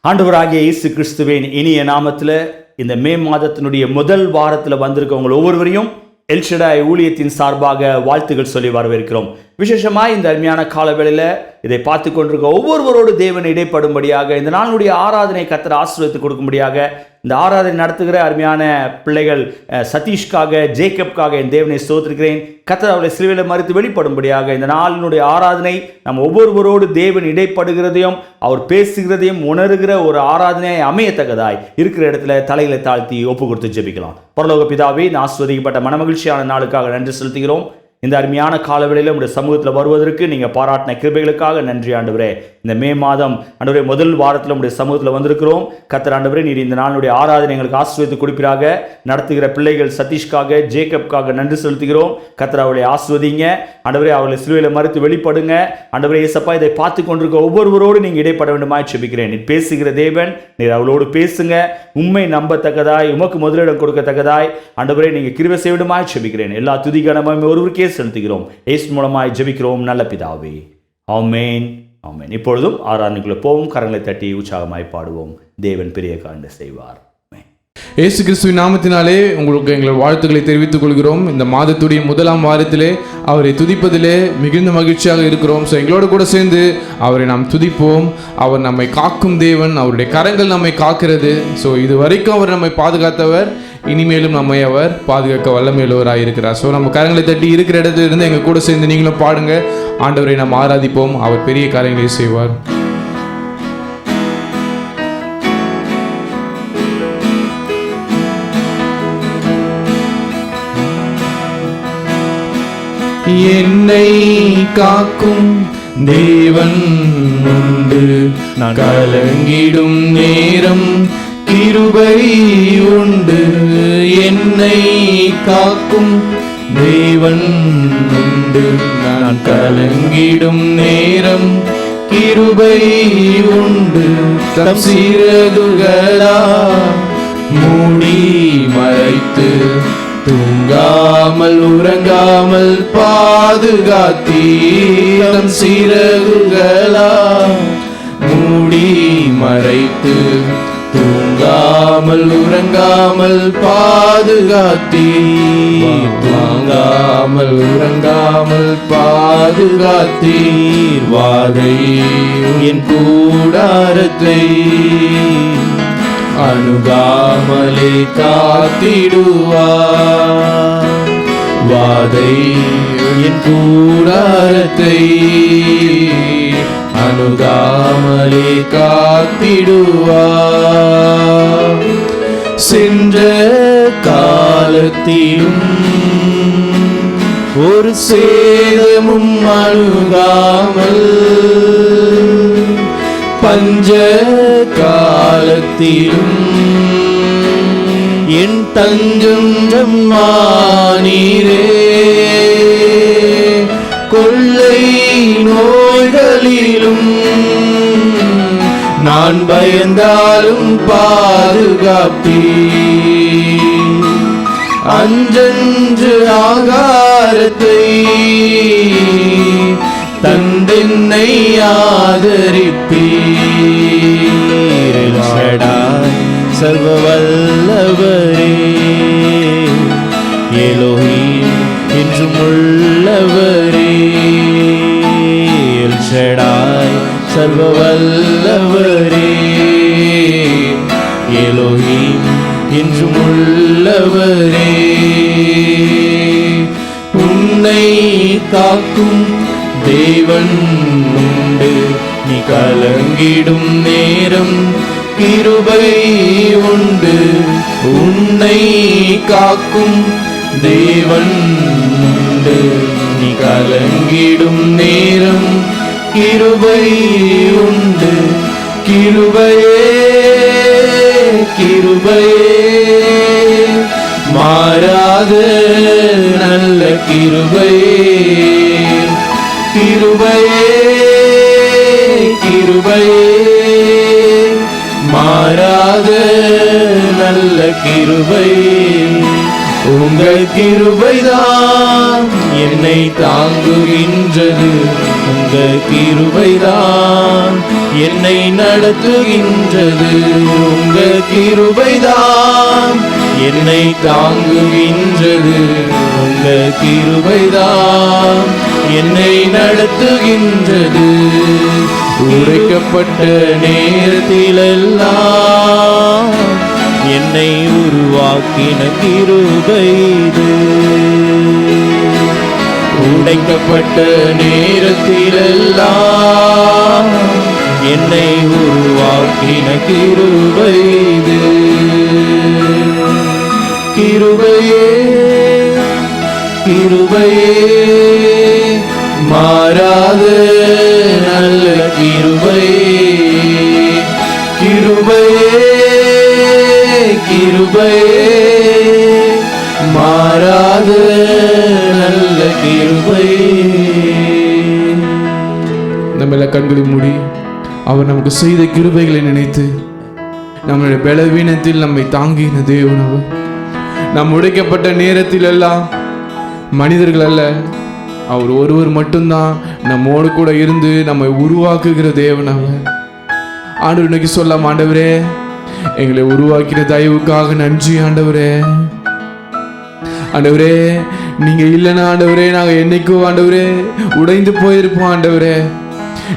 ஆண்டவராகிய இயேசு கிறிஸ்துவின் இனிய நாமத்தில் இந்த மே மாதத்தினுடைய முதல் வாரத்தில் வந்திருக்கவங்க ஒவ்வொருவரையும் எல்ஷடாய் ஊழியத்தின் சார்பாக வாழ்த்துக்கள் சொல்லி வரவேற்கிறோம். விசேஷமாக இந்த அருமையான காலவேளையில் இதை பார்த்து கொண்டிருக்க ஒவ்வொருவரோடு தேவன் இடைப்படும்படியாக இந்த நாளுடைய ஆராதனை கர்த்தர் ஆசீர்வதித்து கொடுக்கும்படியாக இந்த ஆராதனை நடத்துகிற அருமையான பிள்ளைகள் சதீஷ்காக ஜேக்கப்காக என் தேவனை ஸ்தோத்திரிக்கிறேன். கர்த்தர் அவளை சிலுவையில் மறித்து வெளிப்படும்படியாக இந்த நாளினுடைய ஆராதனை நம்ம ஒவ்வொருவரோடு தேவன் இடைப்படுகிறதையும் அவர் பேசுகிறதையும் உணர்கிற ஒரு ஆராதனையை அமையத்தக்கதாய் இருக்கிற இடத்துல தலைகளை தாழ்த்தி ஒப்பு கொடுத்து ஜெபிக்கலாம். பரலோக பிதாவே, ஆசீர்வதிக்கப்பட்ட மனமகிழ்ச்சியான நாளுக்காக நன்றி செலுத்துகிறோம். இந்த அருமையான காலவேளையில் உங்களுடைய சமூகத்தில் வருவதற்கு நீங்கள் பாராட்டின கிருபைகளுக்காக நன்றி ஆண்டவரே. இந்த மே மாதம் ஆண்டவரே முதல் வாரத்தில் உங்களுடைய சமூகத்தில் வந்திருக்கிறோம். கர்த்தர் ஆண்டவரே, நீர் இந்த நாளுடைய ஆராதனை எங்களுக்கு ஆசீர்வதித்து கொடுப்பீராக. நடத்துகிற பிள்ளைகள் சதீஷ்காக ஜேக்கப்காக நன்றி செலுத்துகிறோம். கர்த்தர் அவளை ஆசீர்வதிங்க ஆண்டவரே. அவளை சிலுவையில் மறித்து வெளிப்படுங்க ஆண்டவரே. இயேசப்பா, இதை பார்த்து கொண்டிருக்க ஒவ்வொருவரோடு நீங்கள் இடைப்பட வேண்டுமாய் ஜெபிக்கிறேன். நீர் பேசுகிற தேவன், நீர் அவளோடு பேசுங்க. உண்மை நம்பத்தக்கதாய், உமக்கு முதலிடம் கொடுக்கத்தக்கதாய் ஆண்டவரே நீங்கள் கிருபை செய்ய வேண்டுமாய் ஜெபிக்கிறேன். எல்லா துதி கனமும் ஒருவருக்கே செலுத்துகிறோம். இயேசு மூலமாய் ஜெபிக்கிறோம் நல்ல பிதாவே, ஆமென் ஆமென். இப்பொழுதும் ஆராதனைக்குள்ள போவோம். கரங்களை தட்டி உற்சாகமாய் பாடுவோம். தேவன் பெரிய காரியங்களை செய்வார். இயேசு கிறிஸ்துவின் நாமத்தினாலே உங்களுக்கு எங்கள் வாழ்த்துக்களை தெரிவித்துக் கொள்கிறோம். இந்த மாதத்துடைய முதலாம் வாரத்திலே அவரை துதிப்பதிலே மிகுந்த மகிழ்ச்சியாக இருக்கிறோம். ஸோ எங்களோடு கூட சேர்ந்து அவரை நாம் துதிப்போம். அவர் நம்மை காக்கும் தேவன், அவருடைய கரங்கள் நம்மை காக்கிறது. ஸோ இது வரைக்கும் அவர் நம்மை பாதுகாத்தவர், இனிமேலும் நம்மை அவர் பாதுகாக்க வல்லமையுள்ளவராக இருக்கிறார். ஸோ நம்ம கரங்களை தட்டி இருக்கிற இடத்துல இருந்து எங்கள் கூட சேர்ந்து நீங்களும் பாடுங்க. ஆண்டவரை நாம் ஆராதிப்போம். அவர் பெரிய காரியங்களை செய்வார். என்னை காக்கும் தேவன் உண்டு, நான் கலங்கிடும் நேரம் கிருபை உண்டு. என்னை காக்கும் தேவன் உண்டு, நான் கலங்கிடும் நேரம் கிருபை உண்டு. தம் சிறகுகளா மூடி மறைத்து தூங்காமல் உறங்காமல் பாதுகாத்தீர். தம் சிறகுகளா மூடி மறைத்து தூங்காமல் உறங்காமல் பாதுகாத்தீர். தூங்காமல் உறங்காமல் பாதுகாத்தீர். வாதை என் கூடாரத்தை அணுகாமலே காத்திடுவார். வாதை என் கூடாரத்தை அணுகாமலே காத்திடுவார். சென்ற காலத்திலும் ஒரு சேதமும் அணுகாமல், பஞ்ச காலத்திலும் என் தஞ்சம் மானீரே. கொள்ளை நோய்களிலும் நான் பயந்தாலும் பாதுகாப்பீர். அஞ்சன்று ஆகாரத்தை தந்தென்னை ஆதரிப்பீர். சர்வ வல்லவரே, எலோஹீம் என்றும் உள்ளவரே. எல் ஷடாய் சர்வ வல்லவரே, எலோஹீம் என்றும் உள்ளவரே. உன்னை காக்கும் தேவன் உண்டு, நீ கலங்கிடும் நேரம் கிருபை உண்டு. உன்னை காக்கும் தேவன் உண்டு, நீ கலங்கிடும் நேரம் கிருபை உண்டு. கிருபையே கிருபையே மாறாத நல்ல கிருபையே. கிருபையே கிருபையே மாறாத நல்ல கிருபை. உங்கள் கிருபைதான் என்னை தாங்குகின்றது. உங்கள் கிருபைதான் என்னை நடத்துகின்றது உங்க கிருபைதான், என்னை தாங்குகின்றது உங்க கிருபைதான், என்னை நடத்துகின்றது. உடைக்கப்பட்ட நேரத்திலெல்லாம் என்னை உருவாக்கின கிருபை இது. உடைக்கப்பட்ட நேரத்திலெல்லாம் என்னை உருவாக்கின கிருபை இது. கிருபையே கிருபையே மாறாத நல்ல கிருபையே, கிருபையே கிருபையே மாறாத நல்ல கிருபையே. நம்மள கண்களை மூடி அவர் நமக்கு செய்த கிருபைகளை நினைத்து நம்மளுடைய பலவீனத்தில் நம்மை தாங்கின தேவன் அவர். நாம் உடைக்கப்பட்ட நேரத்தில் எல்லாம் மனிதர்கள் அல்ல, அவர் ஒருவர் மட்டும்தான் நம்மோடு கூட இருந்து நம்மை உருவாக்குகிற தேவன் அவர். ஆண்டவர் இன்னைக்கு சொல்லாம், ஆண்டவரே எங்களை உருவாக்கிற தயவுக்காக நன்றி ஆண்டவரே. ஆண்டவரே நீங்க இல்லைன்னா ஆண்டவரே நாங்க என்னைக்கோ ஆண்டவரே உடைந்து போயிருப்போம் ஆண்டவரே.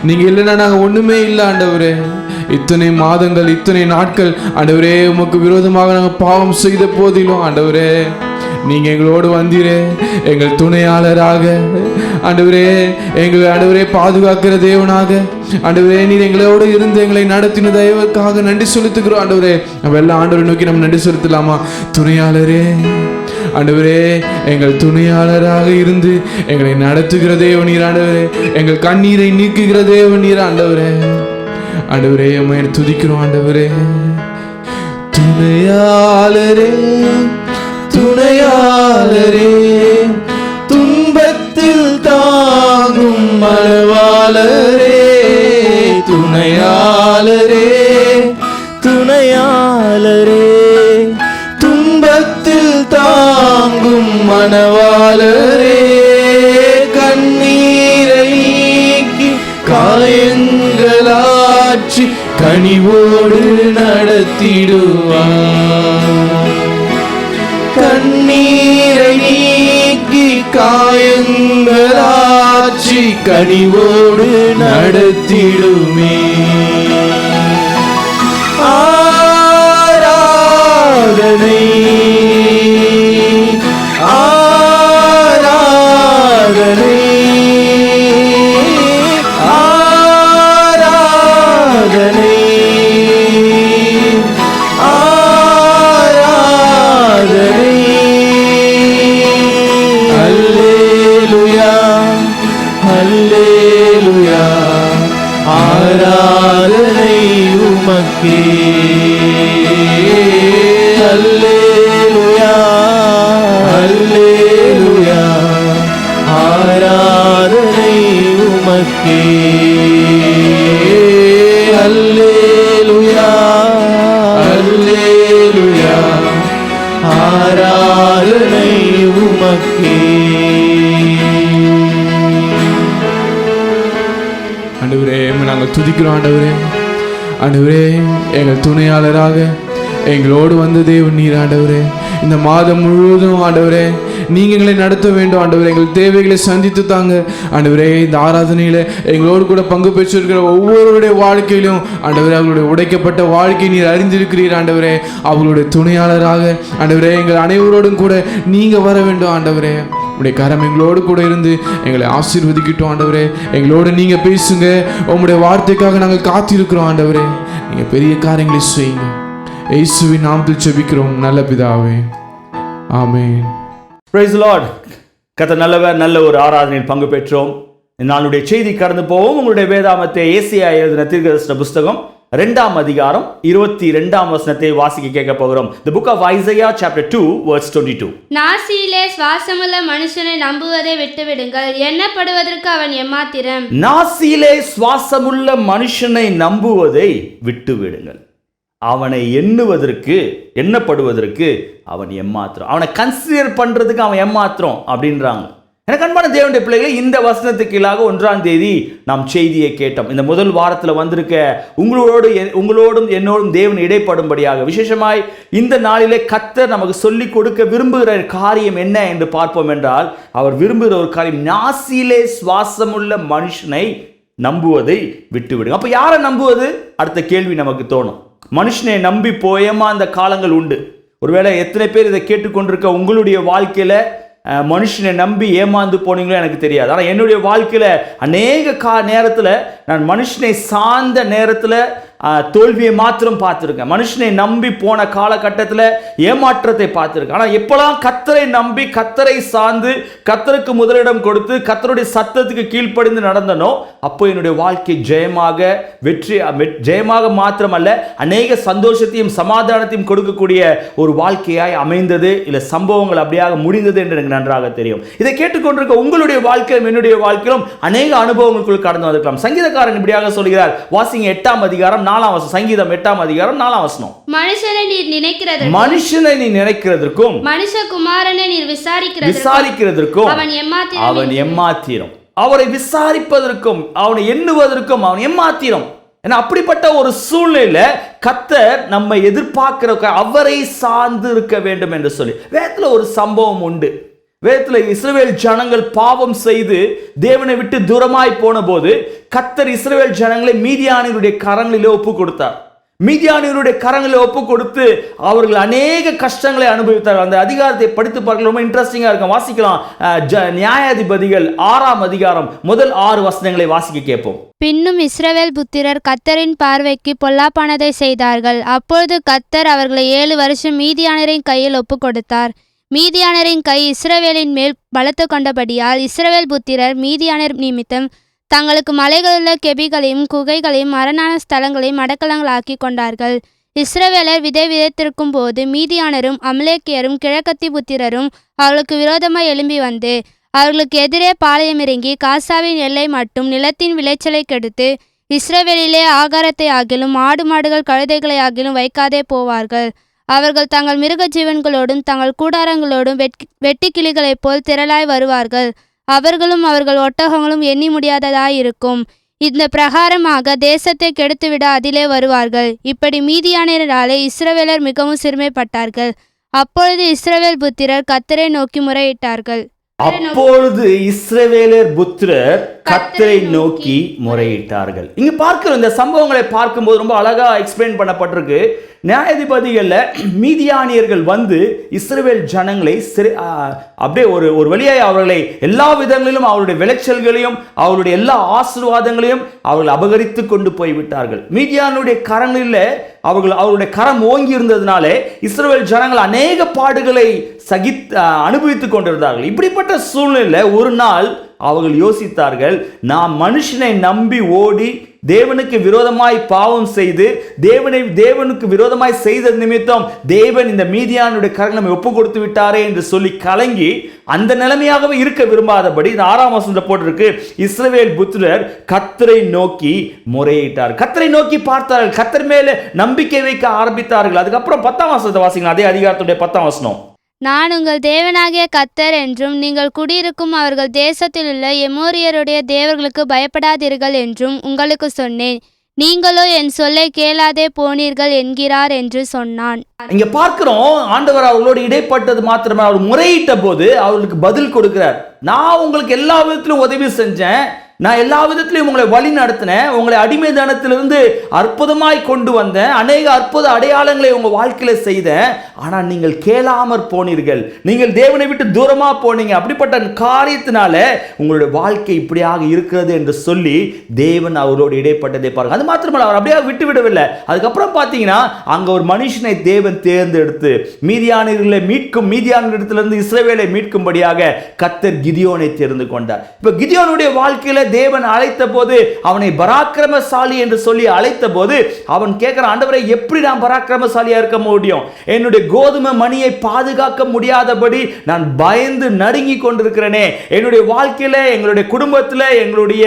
நீங்க இல்லைன்னா நாங்க ஒண்ணுமே இல்லை ஆண்டவரே. இத்தனை மாதங்கள் இத்தனை நாட்கள் ஆண்டவரே உமக்கு விரோதமாக நாங்கள் பாவம் செய்த போதிலும் ஆண்டவரே நீங்க எங்களோடு வந்தீரே, எங்கள் துணையாளராக ஆண்டவரே, எங்களை ஆண்டவரே பாதுகாக்கிற தேவனாக ஆண்டவரே நீர் எங்களோடு இருந்து எங்களை நடத்தின தயவுக்காக நன்றி செலுத்துகிறோம் ஆண்டவரே. நம்ம எல்லாம் ஆண்டவரை நோக்கி நம்ம நன்றி செலுத்தலாமா? துணையாளரே ஆண்டவரே, எங்கள் துணையாளராக இருந்து எங்களை நடத்துகிற தேவனீர் ஆண்டவரே, எங்கள் கண்ணீரை நீக்குகிற தேவனீர் ஆண்டவரே. ஆண்டவரே உம்மை துதிக்கிறோம் ஆண்டவரே. துணையாளரே துணையாளரே, துன்பத்தில் தாங்கும் மனவாளரே. துணையாளரே துணையாளரே, துன்பத்தில் தாங்கும் மனவாளரே. கண்ணீரை நீக்கி காயங்களாற்றி கனிவோடு நடத்திடுவார். கண்ணீரை நீக்கி காயங்களாற்றி கனிவோடு நடத்திடுமே. ஆராதனை ஆராதனை ஆராதனை ஆராதனை. அல்லேலூயா அல்லேலூயா, ஆராதனை உமக்கே. அல்லேலூயா அல்லேலூயா, ஆராதனை உமக்கே. அல்லேலூயா அல்லேலூயா, ஆராதனை உமக்கே. ஆண்டவரே நாங்கள் துதிக்கிறோம் ஆண்டவரே. ஆண்டவரே எங்கள் துணையாளராக எங்களோடு வந்த தேவன் நீர் ஆண்டவரே. இந்த மாதம் முழுவதும் ஆண்டவரே நீங்க எங்களை நடத்த வேண்டும் ஆண்டவரே. எங்கள் தேவைகளை சந்தித்து தாங்க ஆண்டவரே. இந்த ஆராதனையில எங்களோடு கூட பங்கு பெற்றிருக்கிற ஒவ்வொருடைய வாழ்க்கையிலும் ஆண்டவரே அவர்களுடைய உடைக்கப்பட்ட வாழ்க்கை நீர் அறிந்திருக்கிறீர் ஆண்டவரே. அவர்களுடைய துணையாளராக ஆண்டவரே எங்கள் அனைவரோடும் கூட நீங்க வர வேண்டும் ஆண்டவரே. உடைய கரம் எங்களோடு கூட இருந்து எங்களை ஆசீர்வதிக்கட்டும் ஆண்டவரே. எங்களோடு நீங்க பேசுங்க. உங்களுடைய வார்த்தைக்காக நாங்கள் காத்திருக்கிறோம் ஆண்டவரே. நீங்க பெரிய காரியங்களை செய்யுங்க. இயேசுவின் நாமத்தில் ஜெபிக்கிறோம் நல்ல பிதாவே, ஆமென். Praise the Lord. கர்த்தர் நல்லவர். நல்ல ஒரு ஆராதனையில் பங்கு பெற்றோம். நாளுடைய செய்தி கடந்து போவோம். உங்களுடைய வேதாமத்தை ஏசியா எழுதின தீர்க்கதரிசன புஸ்தகம் 2ஆம் அதிகாரம் 22ஆம் வசனத்தை வாசிக்க கேட்க போகிறோம். The book of Isaiah chapter 2 verse 22. நாசியிலே சுவாசமுள்ள மனுஷனை நம்புவதை விட்டுவிடுங்கள், எண்ணப்படுவதற்கு அவன் எம்மாத்திரம். நாசியிலே சுவாசமுள்ள மனுஷனை நம்புவதை விட்டுவிடுங்கள், அவனை எண்ணப்படுவதற்கு அவன் எம்மாத்திரம். அவனை கன்சிடர் பண்றதுக்கு அவன் எம்மாத்திரம் அப்படின்றாங்க. எனக்கு அன்பான தேவனுடைய பிள்ளைகளை, இந்த வசனத்துக்கு கீழாக 1ஆம் தேதி நாம் செய்தியை கேட்டோம். இந்த முதல் வாரத்தில் வந்திருக்க உங்களோடும் என்னோடும் தேவன் இடைப்படும்படியாக விசேஷமாய் இந்த நாளிலே கர்த்தர் நமக்கு சொல்லிக் கொடுக்க விரும்புகிற காரியம் என்ன என்று பார்ப்போம் என்றால், அவர் விரும்புகிற ஒரு காரியம், நாசியிலே சுவாசமுள்ள மனுஷனை நம்புவதை விட்டுவிடுங்க. அப்போ யாரை நம்புவது? அடுத்த கேள்வி நமக்கு தோணும். மனுஷனை நம்பி போயமா அந்த காலங்கள் உண்டு. ஒருவேளை எத்தனை பேர் இதை கேட்டுக்கொண்டிருக்க உங்களுடைய வாழ்க்கையில மனுஷனை நம்பி ஏமாந்து போனீங்களோ எனக்கு தெரியாது. ஆனால் என்னுடைய வாழ்க்கையில் அநேக நேரத்தில் நான் மனுஷனை சார்ந்த நேரத்தில் தோல்வியை மாத்திரம் பார்த்துருக்கேன். மனுஷனை நம்பி போன காலகட்டத்தில் ஏமாற்றத்தை பார்த்துருக்கேன். ஆனால் எப்போலாம் கர்த்தரை நம்பி கர்த்தரை சார்ந்து கர்த்தருக்கு முதலிடம் கொடுத்து கர்த்தருடைய சத்தத்துக்கு கீழ்ப்படிந்து நடந்தனோ, அப்போ என்னுடைய வாழ்க்கை ஜெயமாக மாத்திரமல்ல, அநேக சந்தோஷத்தையும் சமாதானத்தையும் கொடுக்கக்கூடிய ஒரு வாழ்க்கையாய் அமைந்தது. இல்லை சம்பவங்கள் அப்படியாக முடிந்தது என்று எனக்கு நன்றாக தெரியும். இதை கேட்டுக்கொண்டிருக்க உங்களுடைய வாழ்க்கையிலும் என்னுடைய வாழ்க்கையிலும் அநேக அனுபவங்களுக்குள் கடந்து வந்திருக்கலாம். சங்கீதக்காரன் இப்படியாக சொல்கிறார், வாசிங்க 8ஆம் அதிகாரம் 4ஆம் வசனம். சங்கீதம் 8ஆம் அதிகாரம் 4ஆம் வசனம். மனுஷனை நீ நினைக்கிறதற்கும் மனுஷகுமாரனை நீர் விசாரிக்கிறதற்கும் அவன் எம்மாத்திரம். அவரை விசாரிப்பதற்கும் அவனை எண்ணுவதற்கும் அவன் எம்மாத்திரம். ஏன்னா அப்படிப்பட்ட ஒரு சூழ்நிலையில கர்த்தர் நம்மை எதிர்பார்க்கிற அவரை சார்ந்து இருக்க வேண்டும் என்று சொல்லி வேதத்துல ஒரு சம்பவம் உண்டு. வேதத்தில் இஸ்ரவேல் ஜனங்கள் பாவம் செய்து தேவனை விட்டு தூரமாய் போன போது கர்த்தர் இஸ்ரவேல் ஜனங்களை மீதியானியருடைய கரங்களிலே ஒப்பு கொடுத்தார். மீதியானியருடைய கரங்களிலே ஒப்பு கொடுத்து அவர்கள் அநேக கஷ்டங்களை அனுபவித்தார்கள். அந்த அதிகாரத்தை படித்து பார்க்க ரொம்ப இன்ட்ரெஸ்டிங்கா இருக்கும். வாசிக்கலாம். நியாயாதிபதிகள் 6ஆம் அதிகாரம் முதல் 6 வசனங்களை வாசிக்க கேட்போம். பின்னும் இஸ்ரவேல் புத்திரர் கர்த்தரின் பார்வைக்கு பொல்லாப்பானதை செய்தார்கள். அப்பொழுது கர்த்தர் அவர்களை 7 வருஷம் மீதியானரின் கையில் ஒப்பு கொடுத்தார். மீதியானரின் கை இஸ்ரவேலின் மேல் பலத்து கொண்டபடியால் இஸ்ரவேல் புத்திரர் மீதியானர் நிமித்தம் தங்களுக்கு மலைகளுள்ள கெபிகளையும் குகைகளையும் மரணான ஸ்தலங்களையும் அடக்கலங்களாக்கி கொண்டார்கள். இஸ்ரவேலர் விதைத்திருக்கும் போது மீதியானரும் அமலேக்கியரும் கிழக்கத்தி புத்திரரும் அவர்களுக்கு விரோதமாய் எழும்பி வந்து அவர்களுக்கு எதிரே பாளையமிறங்கி காசாவின் எல்லை மட்டும் நிலத்தின் விளைச்சலை கெடுத்து இஸ்ரவேலிலே ஆகாரத்தை ஆகிலும் ஆடு மாடுகள் கழுதைகளை ஆகிலும் வைக்காதே போவார்கள். அவர்கள் தங்கள் மிருக ஜீவன்களோடும் தங்கள் கூடாரங்களோடும் வெட்டி கிளிகளைப் போல் திரளாய் வருவார்கள். அவர்களும் அவர்கள் ஒட்டகங்களும் எண்ணி முடியாததாயிருக்கும். இந்த பிரகாரமாக தேசத்தை கெடுத்துவிட அதிலே வருவார்கள். இப்படி மீதியானராலே இஸ்ரவேலர் மிகவும் சிறுமைப்பட்டார்கள். அப்பொழுது இஸ்ரவேல் புத்திரர் கர்த்தரை நோக்கி முறையிட்டார்கள். இங்க பார்க்கிற இந்த சம்பவங்களை பார்க்கும்போது ரொம்ப அழகா எக்ஸ்பிளைன் பண்ணப்பட்டிருக்கு. நியாயாதிபதிகள்ல மீதியானியர்கள் வந்து இஸ்ரவேல் ஜனங்களை அப்படியே ஒரு வழியாய் அவர்களை எல்லா விதங்களிலும் அவருடைய விளைச்சல்களையும் அவருடைய எல்லா ஆசீர்வாதங்களையும் அவர்கள் அபகரித்து கொண்டு போய்விட்டார்கள். மீதியானுடைய கரங்களில் அவருடைய கரம் ஓங்கி இருந்ததுனாலே இஸ்ரவேல் ஜனங்கள் அநேக பாடுகளை அனுபவித்துக் கொண்டிருந்தார்கள். இப்படிப்பட்ட சூழ்நிலை ஒரு நாள் அவர்கள் யோசித்தார்கள், நாம் மனுஷனை நம்பி ஓடி தேவனுக்கு விரோதமாய் பாவம் செய்து தேவனுக்கு விரோதமாய் செய்த நிமித்தம் தேவன் இந்த மீதியானுடைய கரங்களை ஒப்பு கொடுத்து விட்டாரே என்று சொல்லி கலங்கி அந்த நிலைமையாகவே இருக்க விரும்பாதபடி இந்த 6ஆம் வசனத்தை போட்டிருக்கு, இஸ்ரவேல் புத்திரர் கர்த்தரை நோக்கி முறையிட்டார். கர்த்தரை நோக்கி பார்த்தார்கள், கர்த்தர் மேலே நம்பிக்கை வைக்க ஆரம்பித்தார்கள். அதுக்கப்புறம் 10ஆம் வசனத்தை வாசிங்க. அதே அதிகாரத்துடைய 10ஆம் வசனம். நான் உங்கள் தேவனாகிய கர்த்தர் என்றும் நீங்கள் குடியிருக்கும் அவர்கள் தேசத்திலுள்ள எமோரியருடைய தேவர்களுக்கு பயப்படாதீர்கள் என்றும் உங்களுக்கு சொன்னேன். நீங்களோ என் சொல்லை கேளாதே போனீர்கள் என்கிறார் என்று சொன்னான். இங்க பார்க்கிறோம், ஆண்டவர் அவர்களோடு இடைப்பட்டது மாத்திரமே, அவர் முறையிட்ட போது அவர்களுக்கு பதில் கொடுக்கிறார். நான் உங்களுக்கு எல்லா விதத்திலும் உதவி செஞ்சேன், நான் எல்லா விதத்திலையும் உங்களை வழி நடத்தினேன், உங்களை அடிமைத்தனத்திலிருந்து அற்புதமாய் கொண்டு வந்தேன், அநேக அற்புத அடையாளங்களை உங்க வாழ்க்கையில செய்தேன். ஆனால் நீங்கள் கேளாமற் போனீர்கள், நீங்கள் தேவனை விட்டு தூரமா போனீங்க. அப்படிப்பட்ட காரியத்தினால உங்களுடைய வாழ்க்கை இப்படியாக இருக்கிறது என்று சொல்லி தேவன் அவரோடு இடைப்பட்டதை பாருங்க. அது மாத்திரமல்ல, அவர் அப்படியே விட்டு விடவில்லை. அதுக்கப்புறம் பார்த்தீங்கன்னா அங்க ஒரு மனுஷனை தேவன் தேர்ந்தெடுத்து மீதியானிடத்திலிருந்து இஸ்ரவேலை மீட்கும்படியாக கர்த்தர் கிதியோனை தெரிந்து கொண்டார். இப்ப கிதியோனுடைய வாழ்க்கையில தேவன் அழைத்த போது அவனை பராக்கிரமசாலி என்று சொல்லி அழைத்த போது அவன் கேட்கிறான், ஆண்டவரே எப்படி நான் பராக்கிரமசாலியா இருக்க முடியும்? என்னுடைய கோதுமை மணியை பாதுகாக்க முடியாதபடி நான் பயந்து நடுங்கி கொண்டிருக்கிறேனே. என்னுடைய வாழ்க்கையில, எங்களுடைய குடும்பத்தில், எங்களுடைய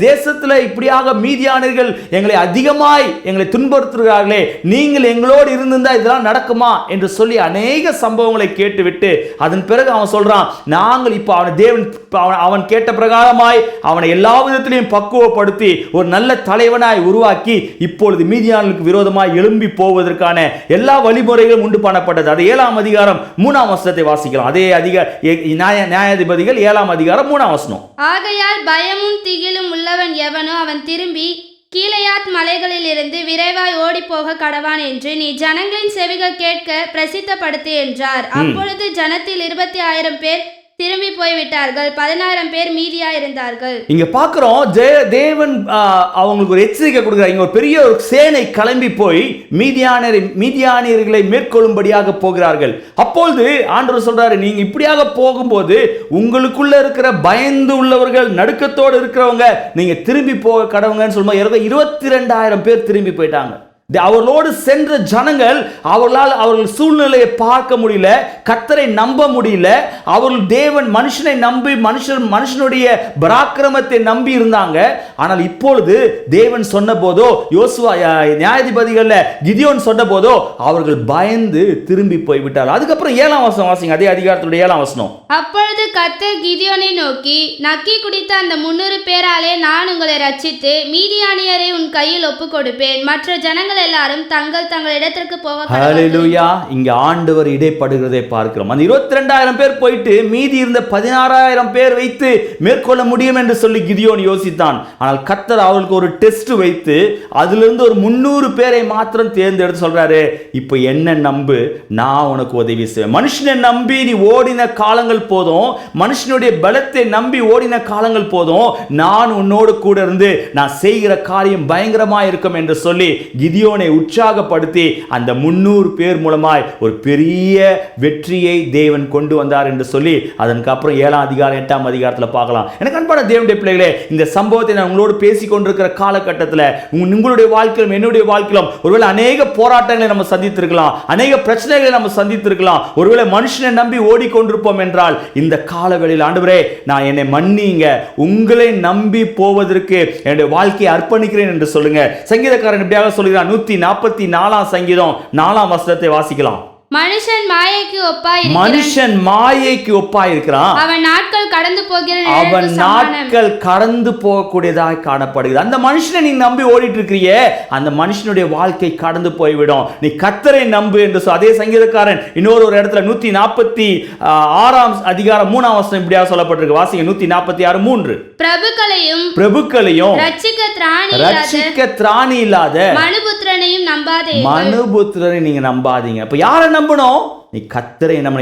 தேசத்தில் இப்படியாக மீதியானவர்கள் எங்களை அதிகமாய் எங்களை துன்புறுத்துகிறார்களே, நீங்கள் எங்களோடு இருந்திருந்தா இதெல்லாம் நடக்குமா என்று சொல்லி அநேக சம்பவங்களை கேட்டுவிட்டு அதன் பிறகு அவன் சொல்றான், நாங்கள் இப்போ அவன் கேட்ட பிரகாரமாய் அவனை எல்லா விதத்திலையும் பக்குவப்படுத்தி ஒரு நல்ல தலைவனாய் உருவாக்கி இப்பொழுது மீதியானவர்களுக்கு விரோதமாய் எழும்பி போவதற்கான எல்லா வழிமுறைகளும் உண்டு பண்ணப்பட்டது. அது 7ஆம் அதிகாரம் 3ஆம் வசனத்தை வாசிக்கலாம். அதே நியாயாதிபதிகள் 7ஆம் அதிகாரம் 3ஆம் வசனம். ஆகையால் பயமும் திகிலும் உள்ளவன் எவனோ அவன் திரும்பி கீலேயாத் மலைகளிலிருந்து விரைவாய் ஓடி போக கடவான் என்று நீ ஜனங்களின் செவிகள் கேட்க பிரசித்தப்படுத்து என்றார். அப்பொழுது ஜனத்தில் 25,000 பேர் திரும்பி போய்விட்டார்கள், 10,000 பேர் மீதியா இருந்தார்கள். இங்க பாக்குறோம், தேவன் அவங்களுக்கு ஒரு எச்சரிக்கை கொடுக்கிறார். இங்க ஒரு பெரிய ஒரு சேனை கிளம்பி போய் மீதியானியர்களை மேற்கொள்ளும்படியாக போகிறார்கள். அப்பொழுது ஆண்டவர் சொல்றாரு, நீங்க இப்படியாக போகும்போது உங்களுக்குள்ள இருக்கிற பயந்து உள்ளவர்கள், நடுக்கத்தோடு இருக்கிறவங்க நீங்க திரும்பி போக கடவுங்கன்னு சொல்லும்போது 22,000 பேர் திரும்பி போயிட்டாங்க. அவர்களோடு சென்ற ஜனங்கள் அவர்கள் சூழ்நிலையை பார்க்க முடியல, கர்த்தரை நம்ப முடியல. அவர்கள் தேவன் மனுஷனை நம்பி மனுஷனுடைய பராக்கிரமத்தை நம்பி இருந்தாங்க. ஆனால் இப்பொழுது தேவன் சொன்ன போதோ, யோசுவா நியாயாதிபதிகள்ல கிதியோன் சொன்ன போதோ அவர்கள் பயந்து திரும்பி போய்விட்டார்கள். அதுக்கப்புறம் 7ஆம் வசனம் வாசிங்க, அதே அதிகாரத்துடைய 7ஆம் வசனம். அப்பொழுது கர்த்தர் கிதியோனை நோக்கி, நக்கி குடித்த அந்த 300 பேராலே நான் உங்களை ரட்சித்து மீதியானியரை உன் கையில் ஒப்பு கொடுப்பேன், மற்ற ஜனங்கள் எல்லாரும் தங்கள் இடத்திற்கு போக. ஹல்லேலூயா. இங்க ஆண்டவர் இடைப்படுகிறதை பார்க்கிறோம். அந்த 22,000 பேர் போயிட்டு மீதி இருந்த 16,000 பேர் வைத்து மேற்கொள்ள முடியும் என்று சொல்லி கிதியோன் யோசித்தான். ஆனால் கர்த்தர் அவர்களுக்கு ஒரு டெஸ்ட் வைத்து அதிலிருந்து ஒரு 300 பேரை மாத்திரம் தேர்ந்தெடுத்து சொல்றாரு, இப்போ என்ன நம்பு, நான் உனக்கு உதவி செய்வேன். மனுஷனை நம்பி நீ ஓடின காலங்கள் போதும், மனுஷனுடைய பலத்தை நம்பி ஓடின காலங்கள் போதும், நான் உன்னோடு கூட இருந்து நான் செய்கிற காரியம் பயங்கரமா இருக்கும் என்று சொல்லி கிதியோன் உற்சாகப்படுத்தி அந்த 300 பேர் மூலமாய் ஒரு பெரிய வெற்றியை தேவன் கொண்டு வந்தார் என்று சொல்லி அதற்கு அப்புறம் 7ஆம் அதிகாரம் 8ஆம் அதிகாரத்தில் பார்க்கலாம். எனக்கு அன்பான தேவனுடைய பிள்ளைகளே, இந்த சம்பவத்தை நான் உங்களோடு பேசிக் கொண்டிருக்கிற காலகட்டத்தில் உங்களுடைய வாழ்க்கையிலும் என்னுடைய வாழ்க்கையிலும் ஒருவேளை அநேக போராட்டங்களை நம்ம சந்தித்திருக்கலாம், அநேக பிரச்சனைகளை நம்ம சந்தித்திருக்கலாம். ஒருவேளை மனுஷனை நம்பி ஓடிக்கொண்டிருப்போம் என்றால் இந்த காலவெளியில் ஆண்டவரே நான் என்னை மன்னிங்க, உங்களை நம்பி போவதற்கு என்னுடைய வாழ்க்கையை அர்ப்பணிக்கிறேன் என்று சொல்லுங்க. சங்கீதக்காரன் இப்படியாக சொல்கிறார், 144ஆம் சங்கீதம் 4ஆம் வசனத்தை வாசிக்கலாம். மனுஷன் மாயைக்கு ஒப்பாயிருக்கிறான், அவன் நாட்கள் கடந்து போகக்கூடியதாக காணப்படுகிறது. அந்த மனுஷனை நீ நம்பி ஓடிட்டு இருக்கிறியே, அந்த மனுஷனுடைய வாழ்க்கை கடந்து போய்விடும். நீ கர்த்தரை நம்பு என்று அதே சங்கீதக்காரன் இன்னொரு இடத்துல 146ஆம் அதிகாரம் 3ஆம் வசனம் இப்படியா சொல்லப்பட்டிருக்கு. வாசிங்க 146:3. பிரபுக்களையும் ரட்சிக்க திராணி இல்லாத மனுபுத்திரனை நீங்க நம்பாதீங்க. அப்ப யாரை நம்பணும்? நீ கர்த்தரை நம்ம.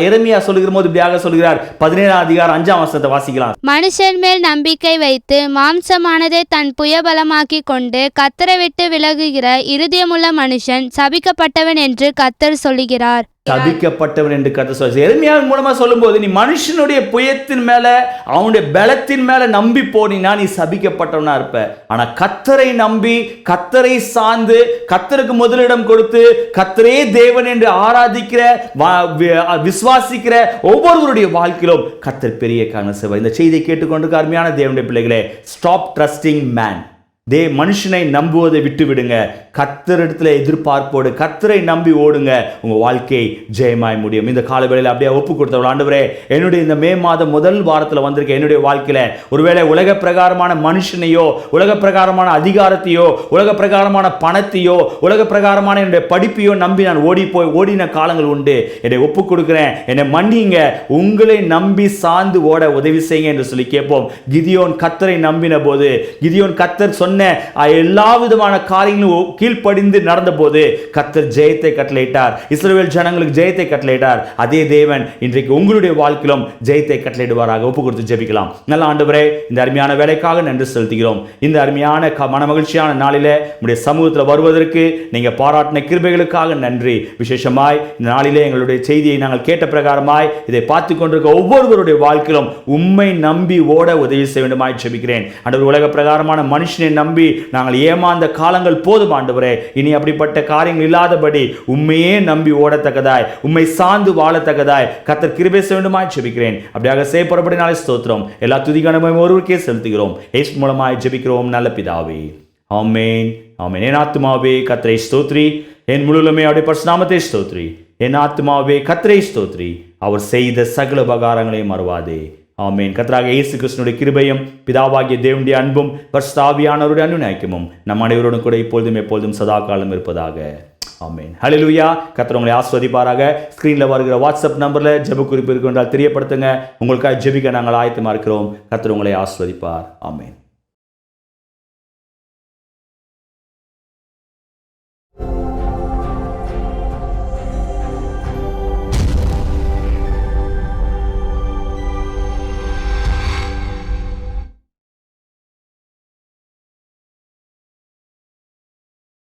எரேமியா சொல்லுகிற போது இப்படியாக சொல்கிறார். 17ஆம் அதிகாரம் 5ஆம் வசனத்தை வாசிக்கலாம். மனுஷன் மேல் நம்பிக்கை வைத்து மாம்சமானதை தன் புயபலமாக்கி கொண்டு கர்த்தரை விட்டு விலகுகிற இருதயமுள்ள மனுஷன் சபிக்கப்பட்டவன் என்று கர்த்தர் சொல்லுகிறார். சபிக்கப்பட்டவன் என்று கர்த்தர் சொல்கிறார். எரேமியாவின் மூலமா சொல்லும்போது நீ மனுஷனுடைய புயத்தின் மேல, அவனுடைய பலத்தின் மேல நம்பி போனா நீ சபிக்கப்பட்டவனா இருப்ப. ஆனா கர்த்தரை நம்பி, கர்த்தரை சார்ந்து, கர்த்தருக்கு முதலிடம் கொடுத்து, கர்த்தரே தேவன் என்று ஆராதிக்கிற, விசுவாசிக்கிற ஒவ்வொருவருடைய வாழ்க்கையிலும் கர்த்தர் பெரிய காரியம் செய்வார். இந்த செய்தியை கேட்டுக்கொண்டு அருமையான தேவனுடைய பிள்ளைகளே, ஸ்டாப் ட்ரஸ்டிங் மேன். மனுஷனை நம்புவதை விட்டு விடுங்க. கர்த்தரிடத்தில் எதிர்பார்ப்போடு கர்த்தரை நம்பி ஓடுங்க, உங்க வாழ்க்கை ஜெயமாய் முடியும். இந்த காலவேளையில் அப்படியே ஒப்பு கொடுத்தவள், ஆண்டவரே என்னுடைய இந்த மே மாதம் முதல் வாரத்தில் வந்திருக்க என்னுடைய வாழ்க்கையில ஒருவேளை உலக பிரகாரமான மனுஷனையோ, உலக பிரகாரமான அதிகாரத்தையோ, உலக பிரகாரமான பணத்தையோ, உலக பிரகாரமான என்னுடைய படிப்பையோ நம்பி நான் ஓடின காலங்கள் உண்டு. என்னை ஒப்பு கொடுக்கிறேன், என்னை மன்னிங்க, உங்களை நம்பி சார்ந்து ஓட உதவி செய்யுங்க என்று சொல்லி கேட்போம். கிதியோன் கர்த்தரை நம்பின போது, கிதியோன் கர்த்தர் சொன்ன சொன்ன எல்லா விதமான காரியங்களும் கீழ்ப்படிந்து நடந்த போது கர்த்தர் ஜெயத்தை கட்டளையிட்டார். இஸ்ரவேல் ஜனங்களுக்கு ஜெயத்தை கட்டளையிட்டார். அதே தேவன் இன்றைக்கு உங்களுடைய வாழ்க்கையிலும் ஜெயத்தை கட்டளையிடுவாராக. ஒப்பு கொடுத்து ஜெபிக்கலாம். நல்ல ஆண்டவரே, இந்த அருமையான வேலைக்காக நன்றி செலுத்துகிறோம். இந்த அருமையான மன மகிழ்ச்சியான நாளில உடைய சமூகத்தில் வருவதற்கு நீங்க பாராட்டின கிருபைகளுக்காக நன்றி. விசேஷமாய் இந்த நாளிலே எங்களுடைய செய்தியை நாங்கள் கேட்ட பிரகாரமாய் இதை பார்த்து கொண்டிருக்க ஒவ்வொருவருடைய வாழ்க்கையிலும் உம்மை நம்பி ஓட உதவி செய்ய வேண்டுமாய் ஜெபிக்கிறேன். ஆண்டவர், உலக பிரகாரமான மனுஷனை நம்பி நாங்கள் ஏமாந்த காலங்கள் போதும் ஆண்டவரே. இனி அப்படிப்பட்ட காரியங்கள் இல்லாதபடி உம்மையே நம்பி ஓடத்தக்கதாய், உம்மை சார்ந்து வாழத்தக்கதாய் கர்த்தர் கிருபை செய்ய வேண்டுமாய் ஜெபிக்கிறேன். அப்படியாக செய்யப்படும்படினாலே ஸ்தோத்திரம். எல்லா துதிகனமும் ஒருவருக்கே செலுத்துகிறோம். இயேசு மூலமாய் ஜெபிக்கிறோம் நல்ல பிதாவே. ஆமென், ஆமென். என் ஆத்துமாவே கர்த்தரை ஸ்தோத்ரி, என் முழுவதுமே அவருடைய பரிசுநாமத்தை ஸ்தோத்ரி. என் ஆத்துமாவே கர்த்தரை ஸ்தோத்ரி, அவர் செய்த சகல உபகாரங்களையும் மறவாதே. ஆமென். கர்த்தராகிய இயேசு கிறிஸ்துவினுடைய கிருபையும் பிதாவாகிய தேவனுடைய அன்பும் பரிசுத்த ஆவியானவருடைய அனுநயிக்கமும் நம் அனைவரோடும் கூட இப்பொழுதும் எப்பொழுதும் சதா காலம் இருப்பதாக. ஆமென். ஹல்லேலூயா. கர்த்தர் உங்களை ஆசீர்வதிப்பாராக. ஸ்கிரீன்ல வருகிற வாட்ஸ்அப் நம்பர்ல ஜெப குறிப்பு இருக்கு என்றால் தெரியப்படுத்துங்க. உங்களுக்காக ஜெபிக்க நாங்கள் ஆயத்தமா இருக்கிறோம். கர்த்தர் உங்களை ஆசீர்வதிப்பார். ஆமென்.